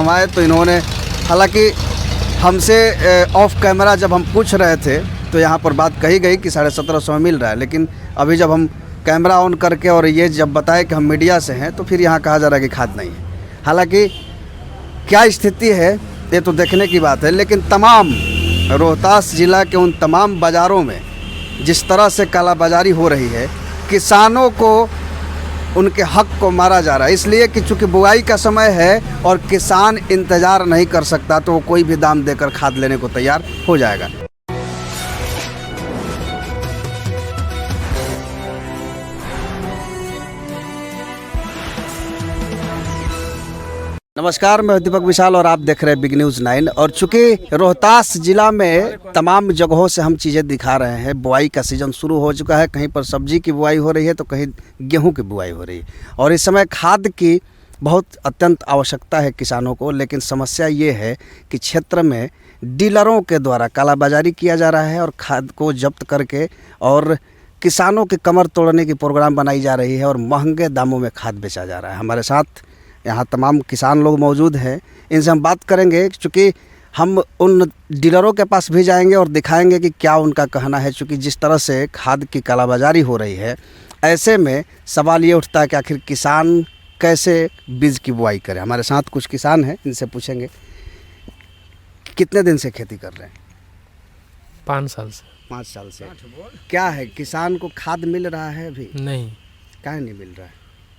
हम आए तो इन्होंने, हालांकि हमसे ऑफ कैमरा जब हम पूछ रहे थे तो यहाँ पर बात कही गई कि 1750 में मिल रहा है, लेकिन अभी जब हम कैमरा ऑन करके और ये जब बताए कि हम मीडिया से हैं तो फिर यहाँ कहा जा रहा है कि खाद नहीं है। हालांकि क्या स्थिति है ये तो देखने की बात है, लेकिन तमाम रोहतास ज़िला के उन तमाम बाज़ारों में जिस तरह से कालाबाजारी हो रही है, किसानों को उनके हक को मारा जा रहा है, इसलिए कि चूँकि बुआई का समय है और किसान इंतज़ार नहीं कर सकता तो वो कोई भी दाम देकर खाद लेने को तैयार हो जाएगा। नमस्कार, मैं दीपक विशाल और आप देख रहे हैं बिग न्यूज़ 9। और चूँकि रोहतास ज़िला में तमाम जगहों से हम चीज़ें दिखा रहे हैं, बुआई का सीज़न शुरू हो चुका है, कहीं पर सब्जी की बुआई हो रही है तो कहीं गेहूं की बुआई हो रही है। और इस समय खाद की बहुत अत्यंत आवश्यकता है किसानों को, लेकिन समस्या ये है कि क्षेत्र में डीलरों के द्वारा कालाबाजारी किया जा रहा है और खाद को जब्त करके और किसानों की कमर तोड़ने की प्रोग्राम बनाई जा रही है और महंगे दामों में खाद बेचा जा रहा है। हमारे साथ यहाँ तमाम किसान लोग मौजूद हैं, इनसे हम बात करेंगे, चूँकि हम उन डीलरों के पास भी जाएंगे और दिखाएंगे कि क्या उनका कहना है। चूँकि जिस तरह से खाद की कालाबाजारी हो रही है, ऐसे में सवाल ये उठता है कि आखिर किसान कैसे बीज की बुआई करे। हमारे साथ कुछ किसान हैं, इनसे पूछेंगे कितने दिन से खेती कर रहे हैं। 5 साल से। 5 साल से। क्या है, किसान को खाद मिल रहा है अभी? नहीं। क्या नहीं मिल रहा है?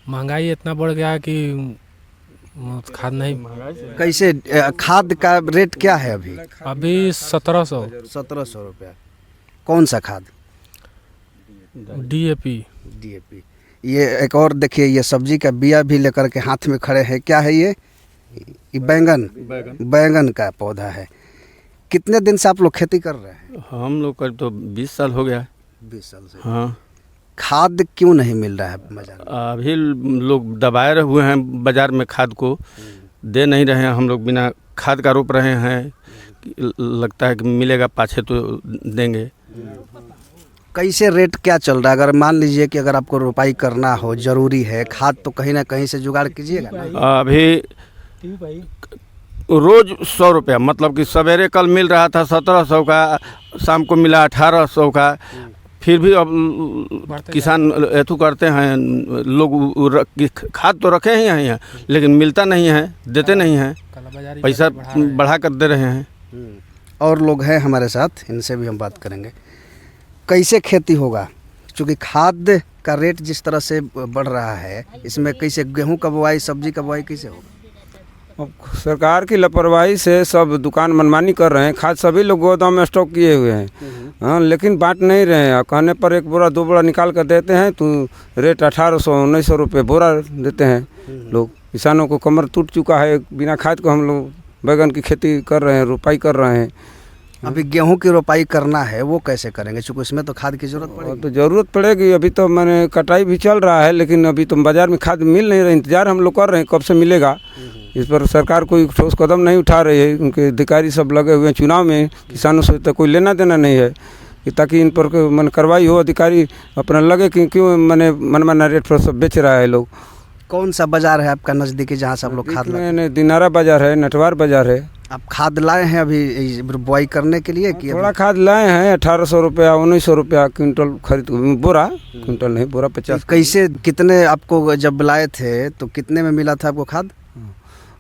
महंगाई इतना बढ़ गया है कि खाद नहीं। कैसे खाद का रेट क्या है अभी? अभी 1700 रुपया। कौन सा खाद? DAP। ये एक और देखिए, ये सब्जी का बिया भी लेकर के हाथ में खड़े हैं। क्या है ये? बैंगन का पौधा है। कितने दिन से आप लोग खेती कर रहे हैं? हम लोग का तो 20 साल हो गया है। 20 साल से। हाँ। खाद क्यों नहीं मिल रहा है बाजार में? अभी लोग दबाए हुए हैं बाजार में, खाद को दे नहीं रहे हैं। हम लोग बिना खाद का रोप रहे हैं, लगता है कि मिलेगा, पाछे तो देंगे। कैसे रेट क्या चल रहा है? अगर मान लीजिए कि अगर आपको रोपाई करना हो, ज़रूरी है खाद, तो कहीं ना कहीं से जुगाड़ कीजिएगा ना। अभी रोज़ 100 रुपया, मतलब कि सवेरे कल मिल रहा था 1700 का, शाम को मिला 1800 का। फिर भी अब किसान ऐथू करते हैं, लोग खाद तो रखे ही हैं लेकिन मिलता नहीं है, देते नहीं हैं, पैसा बढ़ा कर दे रहे हैं। और लोग हैं हमारे साथ, इनसे भी हम बात करेंगे। कैसे खेती होगा, क्योंकि खाद का रेट जिस तरह से बढ़ रहा है, इसमें कैसे गेहूं का बुआई, सब्जी का बुआई कैसे होगा? अब सरकार की लापरवाही से सब दुकान मनमानी कर रहे हैं। खाद सभी लोग गोदाम में स्टॉक किए हुए हैं, हाँ, लेकिन बांट नहीं रहे हैं। कहने पर 1 बोरा 2 बोरा निकाल कर देते हैं तो रेट 1800-1900 रुपये बोरा देते हैं। लोग, किसानों को कमर टूट चुका है। बिना खाद को हम लोग बैगन की खेती कर रहे हैं, रोपाई कर रहे हैं। अभी गेहूं की रोपाई करना है, वो कैसे करेंगे? चूँकि उसमें तो खाद की जरूरत पड़ेगी। तो ज़रूरत पड़ेगी। अभी तो मैंने कटाई भी चल रहा है, लेकिन अभी तो बाज़ार में खाद मिल नहीं रहा। इंतज़ार हम लोग कर रहे हैं कब से मिलेगा। इस पर सरकार कोई ठोस कदम नहीं उठा रही है। उनके अधिकारी सब लगे हुए हैं चुनाव में, किसानों से तो कोई लेना देना नहीं है कि ताकि इन पर मन कार्रवाई हो। अधिकारी अपना लगे कि क्यों मनमाना रेट पर सब बेच रहा है लोग। कौन सा बाजार है आपका नज़दीकी जहाँ से आप लोग खाद लाए? दिनारा बाजार है, नटवार बाजार है। आप खाद लाए हैं अभी बुआई करने के लिए कि थोड़ा खाद लाए हैं? 1800 रुपया 1900 रुपया क्विंटल खरीद, बोरा, क्विंटल नहीं, बोरा 50। कैसे, कितने आपको जब लाए थे तो कितने में मिला था आपको खाद?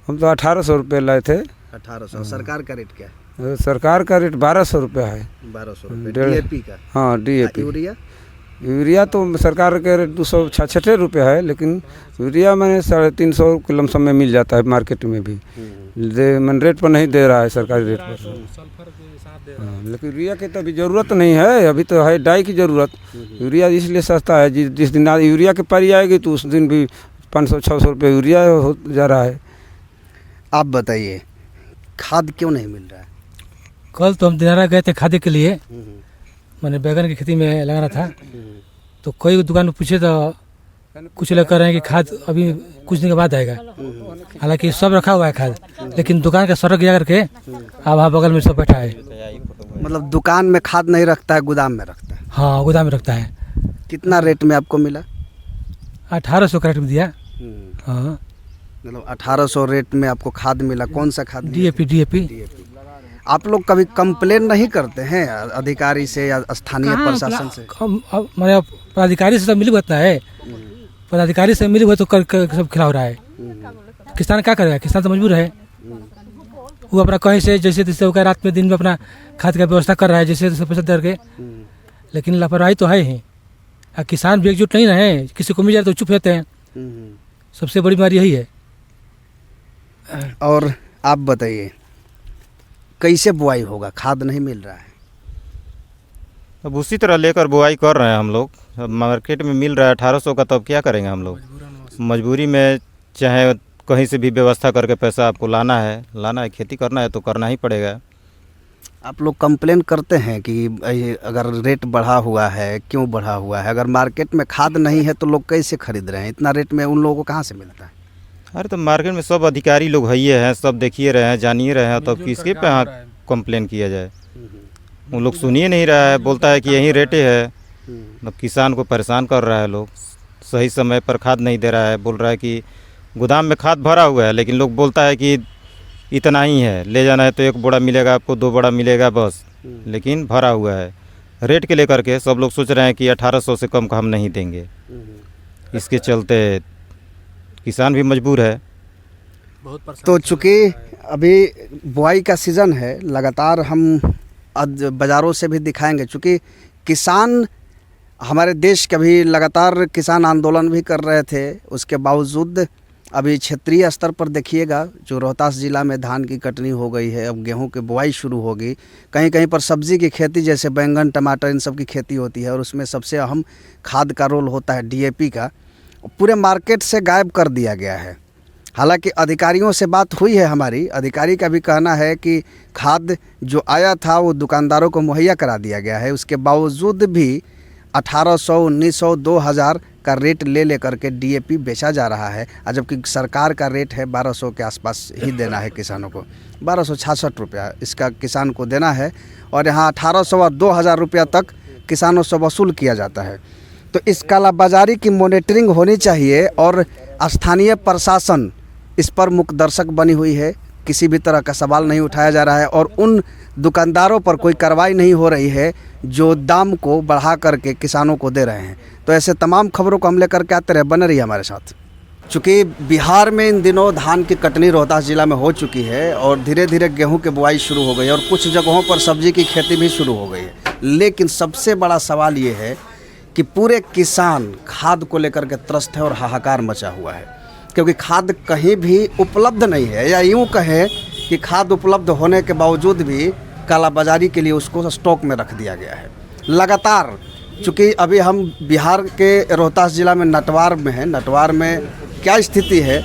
हम तो 1800 रुपये लाए थे। 1800। सरकार का रेट क्या है? सरकार का रेट 1200 रुपया है। 1200 रुपये DAP का? हाँ, DAP। यूरिया तो सरकार के रेट 266 रुपया है, लेकिन यूरिया मैंने 350 के लमसम में मिल जाता है मार्केट में भी। मन रेट पर नहीं दे रहा है सरकारी रेट पर। हाँ, लेकिन यूरिया की तो अभी ज़रूरत नहीं है, अभी तो है डाई की ज़रूरत। यूरिया इसलिए सस्ता है, जिस दिन यूरिया की पारी आएगी तो उस दिन भी 500-600 रुपये यूरिया हो जा रहा है। आप बताइए, खाद क्यों नहीं मिल रहा है? कल तो हम दिनारा गए थे खाद के लिए, मैंने बैगन की खेती में लगाना था, तो कोई दुकान में पूछे तो कुछ लोग कह रहे हैं कि खाद अभी कुछ दिन के बाद आएगा। हालांकि सब रखा हुआ है खाद, लेकिन दुकान का सड़क गया करके अब वहाँ बगल में सब बैठा है। मतलब दुकान में खाद नहीं रखता है, गोदाम में रखता है? हाँ, गोदाम में रखता है। कितना रेट में आपको मिला? 1800 का रेट में दिया। हाँ, मतलब 1800 रेट में आपको खाद मिला, कौन सा खाद? डीएपी। आप लोग कभी कंप्लेन नहीं करते हैं अधिकारी से या स्थानीय प्रशासन से? मैंने पदाधिकारी से सब मिली हुआ है, पदाधिकारी से मिली हुआ तो कर सब खिला रहा है। किसान क्या करेगा, किसान तो मजबूर है। वो अपना कहीं से जैसे तैसे होकर रात में दिन में अपना खाद का व्यवस्था कर रहा है जैसे तैसे पैसा दे के, लेकिन लापरवाही तो है ही। किसान भी एकजुट नहीं रहे, किसी को मिल जाए तो चुप रहते हैं। सबसे बड़ी बीमारी यही है। और आप बताइए कैसे बुआई होगा, खाद नहीं मिल रहा है? अब उसी तरह लेकर बुआई कर रहे हैं हम लोग। अब मार्केट में मिल रहा है 1800 का, तो अब क्या करेंगे हम लोग? मजबूरी में चाहे कहीं से भी व्यवस्था करके पैसा आपको लाना है, खेती करना है तो करना ही पड़ेगा। आप लोग कंप्लेन करते हैं कि अगर रेट बढ़ा हुआ है, क्यों बढ़ा हुआ है? अगर मार्केट में खाद नहीं है तो लोग कैसे खरीद रहे हैं? इतना रेट में उन लोगों को कहाँ से मिलता है? अरे तो मार्केट में सब अधिकारी लोग है हैं, सब देखिए रहे हैं, जानिए रहे हैं, तो किसके पे यहाँ कंप्लेन किया जाए? वो लोग सुनिए नहीं रहा है, बोलता है कि यही रेटे है। मतलब किसान को परेशान कर रहा है लोग। सही समय पर खाद नहीं दे रहा है, बोल रहा है कि गोदाम में खाद भरा हुआ है, लेकिन लोग बोलता है कि इतना ही है, ले जाना है तो 1 बोरा मिलेगा आपको, 2 बोरा मिलेगा बस, लेकिन भरा हुआ है। रेट के लेकर के सब लोग सोच रहे हैं कि 1800 से कम का हम नहीं देंगे। इसके चलते किसान भी मजबूर है। तो चूँकि अभी बुआई का सीज़न है, लगातार हम बाज़ारों से भी दिखाएंगे, चूँकि किसान हमारे देश के भी लगातार किसान आंदोलन भी कर रहे थे, उसके बावजूद अभी क्षेत्रीय स्तर पर देखिएगा जो रोहतास ज़िला में धान की कटनी हो गई है, अब गेहूं की बुआई शुरू होगी। कहीं कहीं पर सब्ज़ी की खेती जैसे बैंगन, टमाटर, इन सब की खेती होती है और उसमें सबसे अहम खाद का रोल होता है डीएपी का। पूरे मार्केट से गायब कर दिया गया है। हालांकि अधिकारियों से बात हुई है हमारी, अधिकारी का भी कहना है कि खाद जो आया था वो दुकानदारों को मुहैया करा दिया गया है, उसके बावजूद भी 1800, 1900, 2000 का रेट ले करके डीएपी बेचा जा रहा है, जबकि सरकार का रेट है 1200 के आसपास ही देना है किसानों को। 1266 रुपया इसका किसान को देना है और यहाँ 1800 और 2000 रुपया तक किसानों से वसूल किया जाता है। तो इस कालाबाजारी की मॉनिटरिंग होनी चाहिए और स्थानीय प्रशासन इस पर मुख्य दर्शक बनी हुई है। किसी भी तरह का सवाल नहीं उठाया जा रहा है और उन दुकानदारों पर कोई कार्रवाई नहीं हो रही है जो दाम को बढ़ा करके किसानों को दे रहे हैं। तो ऐसे तमाम खबरों को हम लेकर के आते रहे, बने रहिए हमारे साथ। चूँकि बिहार में इन दिनों धान की कटनी रोहतास ज़िला में हो चुकी है और धीरे धीरे गेहूं की बुआई शुरू हो गई है और कुछ जगहों पर सब्जी की खेती भी शुरू हो गई है, लेकिन सबसे बड़ा सवाल ये है कि पूरे किसान खाद को लेकर के त्रस्त है और हाहाकार मचा हुआ है, क्योंकि खाद कहीं भी उपलब्ध नहीं है, या यूँ कहें कि खाद उपलब्ध होने के बावजूद भी कालाबाजारी के लिए उसको स्टॉक में रख दिया गया है लगातार। चूँकि अभी हम बिहार के रोहतास ज़िला में नटवार में हैं, नटवार में क्या स्थिति है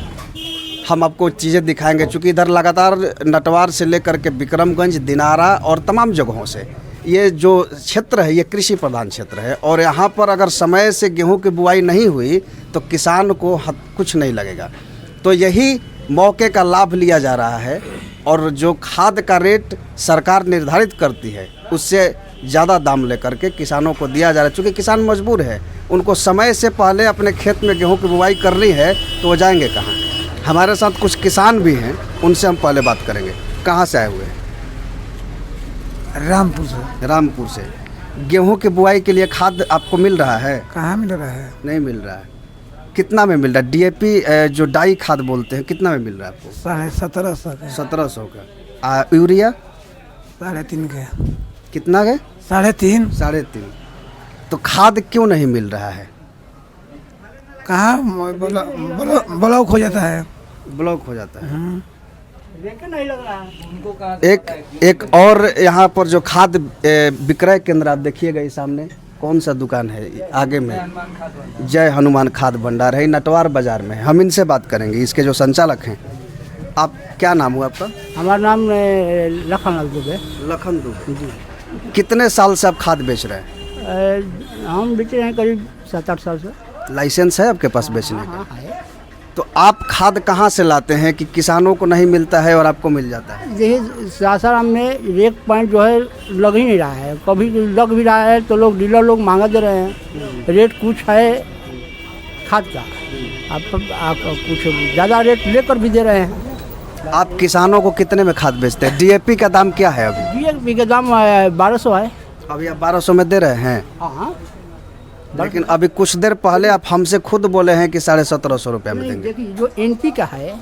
हम आपको चीज़ें दिखाएंगे। चूँकि इधर लगातार नटवार से लेकर के विक्रमगंज, दिनारा और तमाम जगहों से ये जो क्षेत्र है ये कृषि प्रधान क्षेत्र है और यहाँ पर अगर समय से गेहूं की बुआई नहीं हुई तो किसान को कुछ नहीं लगेगा। तो यही मौके का लाभ लिया जा रहा है और जो खाद का रेट सरकार निर्धारित करती है उससे ज़्यादा दाम लेकर के किसानों को दिया जा रहा है। चूँकि किसान मजबूर है, उनको समय से पहले अपने खेत में गेहूं की बुआई करनी है तो वो जाएंगे कहाँ? हमारे साथ कुछ किसान भी हैं, उनसे हम पहले बात करेंगे। कहाँ से आए हुए हैं? रामपुर से। गेहूं की बुआई के लिए खाद आपको मिल रहा है? कहाँ मिल रहा है? नहीं मिल रहा है। कितना में मिल रहा है? डीएपी जो डाई खाद बोलते हैं, कितना में मिल रहा है आपको? 1750 1700 का। यूरिया 3.5 के। कितना के? 3.5। 3.5। तो खाद क्यों नहीं मिल रहा है? कहाँ ब्लॉक हो जाता है। ब्लॉक हो जाता है। एक और यहाँ पर जो खाद विक्रय केंद्र आप देखिएगा, ये सामने कौन सा दुकान है आगे में? जय हनुमान खाद भंडार है, नटवार बाजार में। हम इनसे बात करेंगे, इसके जो संचालक हैं। आप क्या नाम हुआ आपका? हमारा नाम लखन दुबे। लखन दुबे जी। कितने साल से आप खाद बेच रहे हैं? हम बेच रहे हैं करीब 7-8 साल से। लाइसेंस है आपके पास बेचने का? तो आप खाद कहाँ से लाते हैं कि किसानों को नहीं मिलता है और आपको मिल जाता है? देखिए सासाराम में रेट पॉइंट जो है लग ही नहीं रहा है, कभी लग भी रहा है तो लोग डीलर लोग महंगा दे रहे हैं। रेट कुछ है खाद का आप कुछ ज़्यादा रेट लेकर भी दे रहे हैं। आप किसानों को कितने में खाद बेचते हैं? डीएपी का दाम क्या है अभी? DAP का दाम 1200 है। अभी आप 1200 में दे रहे हैं, हाँ, लेकिन अभी कुछ देर पहले आप हमसे खुद बोले हैं कि 1750 रुपये में देंगे। देखिए जो NP का है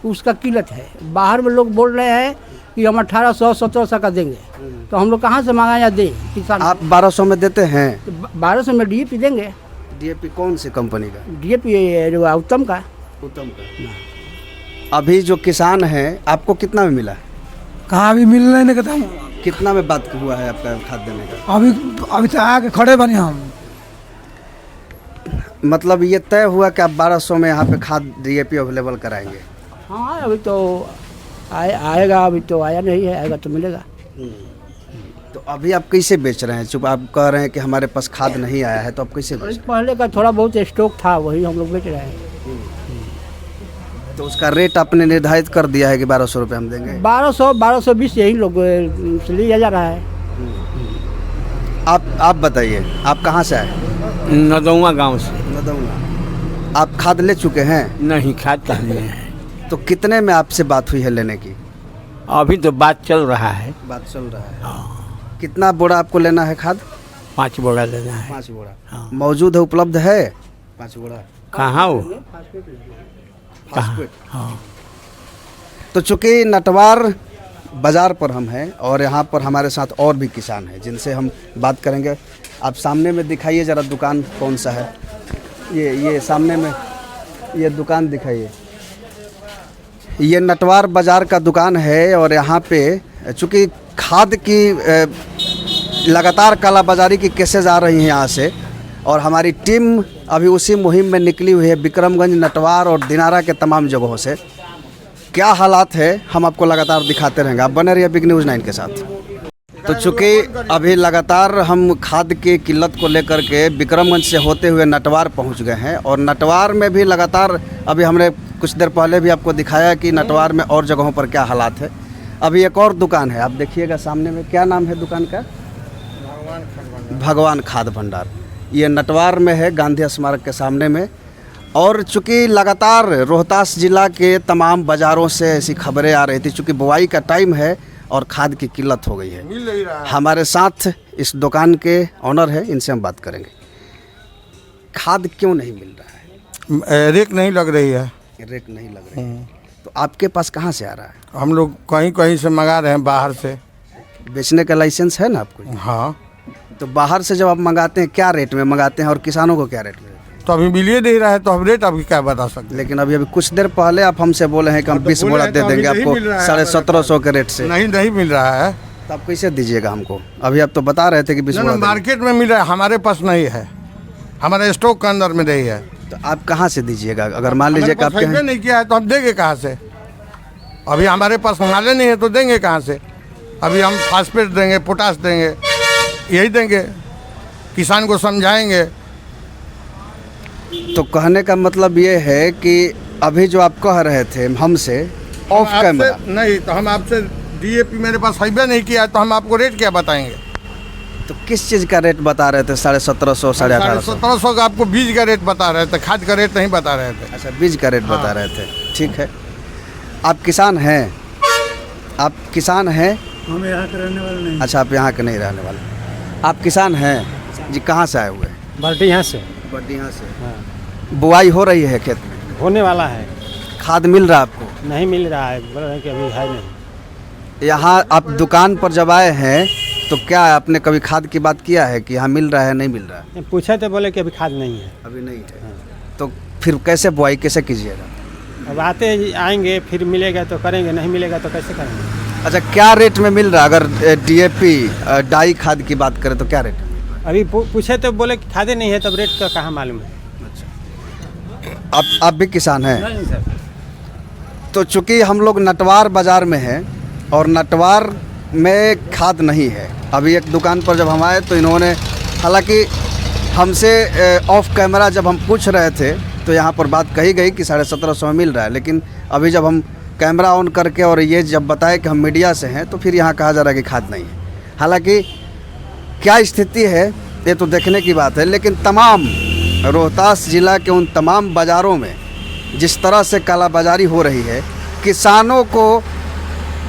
उसका किल्लत है। बाहर में लोग बोल रहे हैं कि हम 1800-1700 का देंगे, तो हम लोग कहाँ से मंगा या दें किसान? आप 1200 में देते हैं? 1200 में DAP देंगे। डीएपी कौन सी कंपनी का? DAP उत्तम का। उत्तम का। अभी जो किसान हैं आपको कितना में मिला? कहाँ अभी मिल रहे नहीं कहता हूँ। कितना में बात हुआ है आपका खाद देने का? अभी तो आके खड़े बने हम। मतलब ये तय हुआ कि आप 1200 में यहाँ पे खाद डीएपी अवेलेबल कराएंगे? हाँ, अभी तो आएगा, अभी तो आया नहीं है, आएगा तो मिलेगा। तो अभी आप कैसे बेच रहे हैं? चुप आप कह रहे हैं कि हमारे पास खाद नहीं आया है, तो आप कैसे बेच रहे पहले का थोड़ा बहुत स्टॉक था, वही हम लोग बेच रहे हैं। हैं? तो उसका रेट आपने निर्धारित कर दिया है कि 1200 रुपये हम देंगे? 1200-1220 यही लोग से लिया जा रहा है। आप बताइए, आप कहाँ से आए? नदौआ गांव से। नदौना। आप खाद ले चुके हैं? नहीं, खाद नहीं है। तो कितने में आपसे बात हुई है लेने की? अभी तो बात चल रहा है। बात चल रहा है। कितना बोरा आपको लेना है खाद? 5 बोरा लेना है। 5 बोरा। हाँ। मौजूद है, उपलब्ध है 5 बोरा? कहाँ हो? फास्फेट। हाँ। तो चूँकि नटवार बाज़ार पर हम हैं और यहाँ पर हमारे साथ और भी किसान हैं जिनसे हम बात करेंगे। आप सामने में दिखाइए ज़रा दुकान कौन सा है? ये सामने में ये दुकान दिखाइए। ये नटवार बाज़ार का दुकान है और यहाँ पे चूँकि खाद की लगातार कालाबाजारी की केसेस आ रही हैं यहाँ से, और हमारी टीम अभी उसी मुहिम में निकली हुई है विक्रमगंज, नटवार और दिनारा के तमाम जगहों से। क्या हालात है हम आपको लगातार दिखाते रहेंगे, आप बने रहिए बिग न्यूज़ 9 के साथ। तो चूँकि अभी लगातार हम खाद की किल्लत को लेकर के विक्रमगंज से होते हुए नटवार पहुंच गए हैं, और नटवार में भी लगातार अभी हमने कुछ देर पहले भी आपको दिखाया कि नटवार में और जगहों पर क्या हालात है। अभी एक और दुकान है, आप देखिएगा सामने में, क्या नाम है दुकान का? भगवान खाद भंडार। ये नटवार में है, गांधी स्मारक के सामने में। और चूँकि लगातार रोहतास ज़िला के तमाम बाज़ारों से ऐसी खबरें आ रही थी, चूँकि बुआई का टाइम है और खाद की किल्लत हो गई है। हमारे साथ इस दुकान के ऑनर है, इनसे हम बात करेंगे। खाद क्यों नहीं मिल रहा है? रेक नहीं लग रही है। रेक नहीं लग रही है। तो आपके पास कहाँ से आ रहा है? हम लोग कहीं कहीं से मंगा रहे हैं, बाहर से। बेचने का लाइसेंस है ना आपको? हाँ। तो बाहर से जब आप मंगाते हैं क्या रेट में मंगाते हैं और किसानों को क्या रेट में? तो अभी मिल ही नहीं रहा है, तो हम रेट अभी क्या बता सकते हैं। लेकिन अभी कुछ देर पहले आप हमसे बोले हैं कि हम 20 बोरा दे देंगे आपको 1750 के रेट से। नहीं मिल रहा है। तो आप कैसे दीजिएगा हमको? अभी आप तो बता रहे थे कि 20 बोरा मार्केट में मिल रहा है, हमारे पास नहीं है, हमारे स्टॉक के अंदर में नहीं है। तो आप कहाँ से दीजिएगा? अगर मान लीजिए कि आपके नहीं किया है तो हम देंगे कहाँ से? अभी हमारे पास माले नहीं है तो देंगे कहाँ से? अभी हम फास्फेट देंगे, पोटास देंगे, यही देंगे, किसान को समझाएंगे। तो कहने का मतलब ये है कि अभी जो आप कह रहे थे हमसे ऑफ कैमरा नहीं, तो हम आपसे DAP मेरे पास हाईवे नहीं किया है, तो हम आपको रेट क्या बताएंगे? तो किस चीज़ का रेट बता रहे थे? 1750, 1850? 1700 का आपको बीज का रेट बता रहे थे, खाद का रेट नहीं बता रहे थे। अच्छा, बीज का रेट बता रहे थे, ठीक है। आप किसान हैं? आप किसान हैं? हम यहाँ के रहने वाले नहीं। अच्छा, आप यहाँ के नहीं रहने वाले। आप किसान हैं जी? कहाँ से आए हुए? बाल्टी से। बढ़िया से। बुआई हो रही है खेत में? होने वाला है। खाद मिल रहा है आपको? नहीं मिल रहा है, बोल रहे हैं कि अभी है नहीं। यहाँ आप दुकान पर जब आए हैं तो क्या आपने कभी खाद की बात किया है कि यहाँ मिल रहा है नहीं मिल रहा है? पूछे तो बोले कि अभी खाद नहीं है। अभी नहीं है। तो फिर कैसे बुआई कैसे कीजिएगा? अब आते आएंगे, फिर मिलेगा तो करेंगे, नहीं मिलेगा तो कैसे करेंगे? अच्छा, क्या रेट में मिल रहा है? अगर DAP डाई खाद की बात करें तो क्या रेट? अभी पूछे तो बोले कि खादे नहीं है, तब रेट का कहाँ मालूम है। आप भी किसान हैं? नहीं सर। तो चूँकि हम लोग नटवार बाज़ार में हैं और नटवार में खाद नहीं है, अभी एक दुकान पर जब हम आए तो इन्होंने, हालांकि हमसे ऑफ कैमरा जब हम पूछ रहे थे तो यहाँ पर बात कही गई कि 1750 में मिल रहा है, लेकिन अभी जब हम कैमरा ऑन करके और ये जब बताए कि हम मीडिया से हैं तो फिर यहाँ कहा जा रहा है कि खाद नहीं है। हालांकि क्या स्थिति है ये तो देखने की बात है, लेकिन तमाम रोहतास ज़िला के उन तमाम बाज़ारों में जिस तरह से कालाबाजारी हो रही है, किसानों को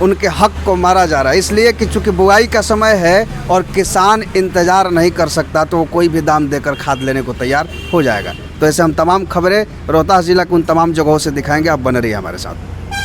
उनके हक को मारा जा रहा है, इसलिए कि चूँकि बुआई का समय है और किसान इंतज़ार नहीं कर सकता तो वो कोई भी दाम देकर खाद लेने को तैयार हो जाएगा। तो ऐसे हम तमाम खबरें रोहतास जिला के उन तमाम जगहों से दिखाएंगे, आप बने रहिए हमारे साथ।